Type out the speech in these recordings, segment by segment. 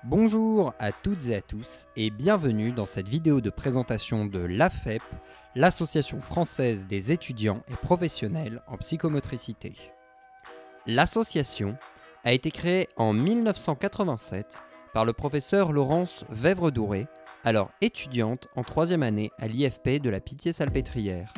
Bonjour à toutes et à tous et bienvenue dans cette vidéo de présentation de l'AFEP, l'Association française des étudiants et professionnels en psychomotricité. L'association a été créée en 1987 par le professeur Laurence Vèvre-Douré, alors étudiante en 3e année à l'IFP de la Pitié-Salpêtrière.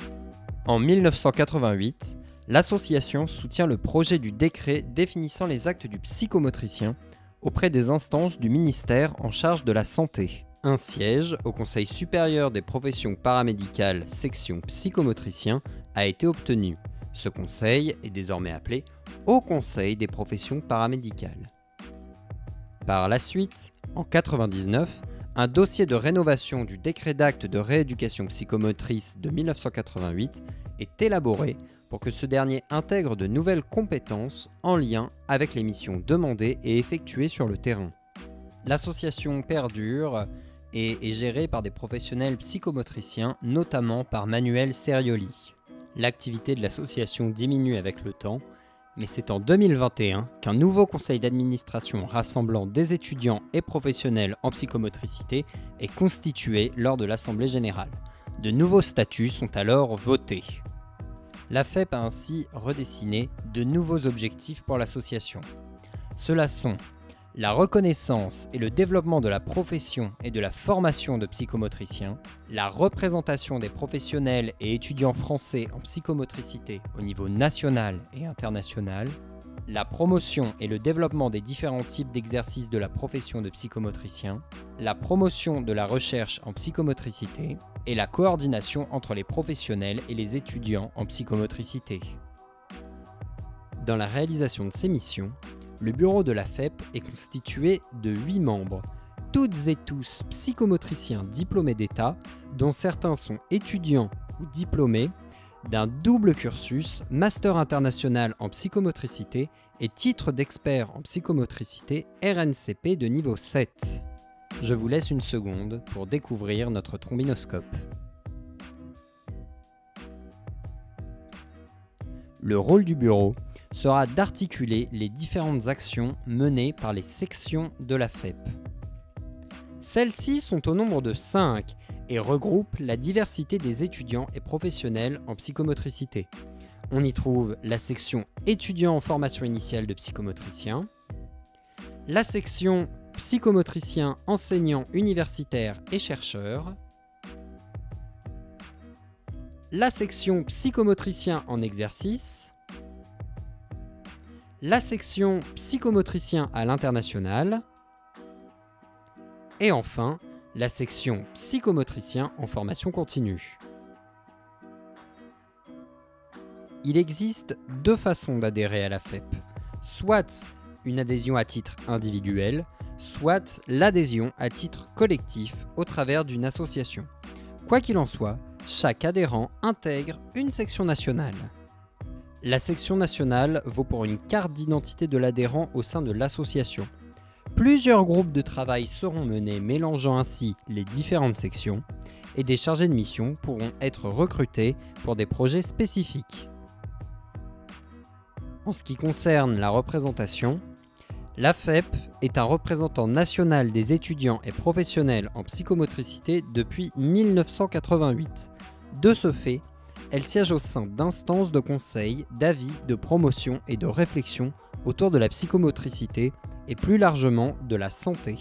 En 1988, l'association soutient le projet du décret définissant les actes du psychomotricien auprès des instances du ministère en charge de la santé. Un siège au Conseil supérieur des professions paramédicales section psychomotricien a été obtenu. Ce conseil est désormais appelé Haut Conseil des professions paramédicales. Par la suite, en 1999, un dossier de rénovation du décret d'acte de rééducation psychomotrice de 1988 est élaboré pour que ce dernier intègre de nouvelles compétences en lien avec les missions demandées et effectuées sur le terrain. L'association perdure et est gérée par des professionnels psychomotriciens, notamment par Manuel Serioli. L'activité de l'association diminue avec le temps, mais c'est en 2021 qu'un nouveau conseil d'administration rassemblant des étudiants et professionnels en psychomotricité est constitué lors de l'Assemblée générale. De nouveaux statuts sont alors votés. L'AFEP a ainsi redessiné de nouveaux objectifs pour l'association. Ceux-là sont la reconnaissance et le développement de la profession et de la formation de psychomotriciens, la représentation des professionnels et étudiants français en psychomotricité au niveau national et international, la promotion et le développement des différents types d'exercices de la profession de psychomotricien, la promotion de la recherche en psychomotricité et la coordination entre les professionnels et les étudiants en psychomotricité. Dans la réalisation de ces missions, le bureau de l'AFEP est constitué de 8 membres, toutes et tous psychomotriciens diplômés d'État, dont certains sont étudiants ou diplômés d'un double cursus, master international en psychomotricité et titre d'expert en psychomotricité RNCP de niveau 7. Je vous laisse une seconde pour découvrir notre trombinoscope. Le rôle du bureau sera d'articuler les différentes actions menées par les sections de l'AFEP. Celles-ci sont au nombre de 5 et regroupent la diversité des étudiants et professionnels en psychomotricité. On y trouve la section étudiants en formation initiale de psychomotriciens, la section psychomotriciens, enseignants universitaires et chercheurs, la section psychomotriciens en exercice, la section psychomotriciens à l'international et enfin la section psychomotriciens en formation continue. Il existe 2 façons d'adhérer à l'AFEP, soit une adhésion à titre individuel, soit l'adhésion à titre collectif au travers d'une association. Quoi qu'il en soit, chaque adhérent intègre une section nationale. La section nationale vaut pour une carte d'identité de l'adhérent au sein de l'association. Plusieurs groupes de travail seront menés mélangeant ainsi les différentes sections et des chargés de mission pourront être recrutés pour des projets spécifiques. En ce qui concerne la représentation, l'AFEP est un représentant national des étudiants et professionnels en psychomotricité depuis 1988. De ce fait, elle siège au sein d'instances de conseil, d'avis, de promotion et de réflexion autour de la psychomotricité et plus largement de la santé.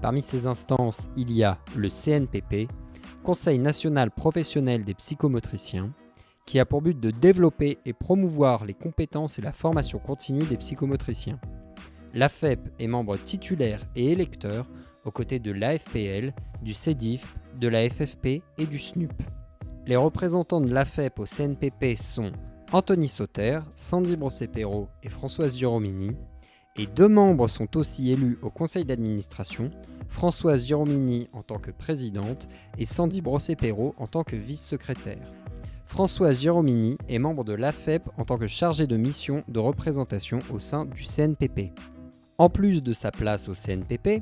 Parmi ces instances, il y a le CNPP, Conseil national professionnel des psychomotriciens, qui a pour but de développer et promouvoir les compétences et la formation continue des psychomotriciens. L'AFEP est membre titulaire et électeur aux côtés de l'AFPL, du CEDIF, de la FFP et du SNUP. Les représentants de l'AFEP au CNPP sont Anthony Sauter, Sandy Brossé-Perot et Françoise Giromini, et 2 membres sont aussi élus au conseil d'administration, Françoise Giromini en tant que présidente et Sandy Brossé-Perot en tant que vice-secrétaire. Françoise Giromini est membre de l'AFEP en tant que chargée de mission de représentation au sein du CNPP. En plus de sa place au CNPP,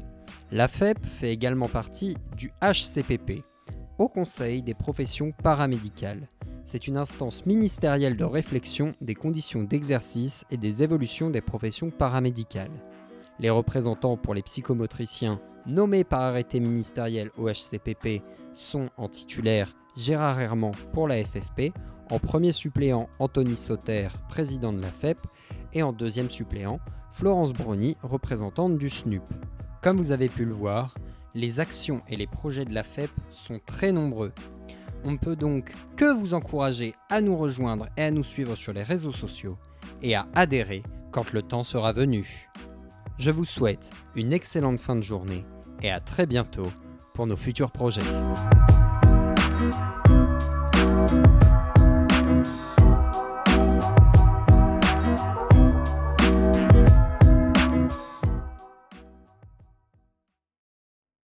l'AFEP fait également partie du HCPP, Haut Conseil des professions paramédicales. C'est une instance ministérielle de réflexion des conditions d'exercice et des évolutions des professions paramédicales. Les représentants pour les psychomotriciens nommés par arrêté ministériel au HCPP sont en titulaire Gérard Herman pour la FFP, en premier suppléant Anthony Sauter, président de la FEP, et en deuxième suppléant Florence Brony, représentante du SNUP. Comme vous avez pu le voir, les actions et les projets de la FEP sont très nombreux. On ne peut donc que vous encourager à nous rejoindre et à nous suivre sur les réseaux sociaux et à adhérer quand le temps sera venu. Je vous souhaite une excellente fin de journée et à très bientôt pour nos futurs projets.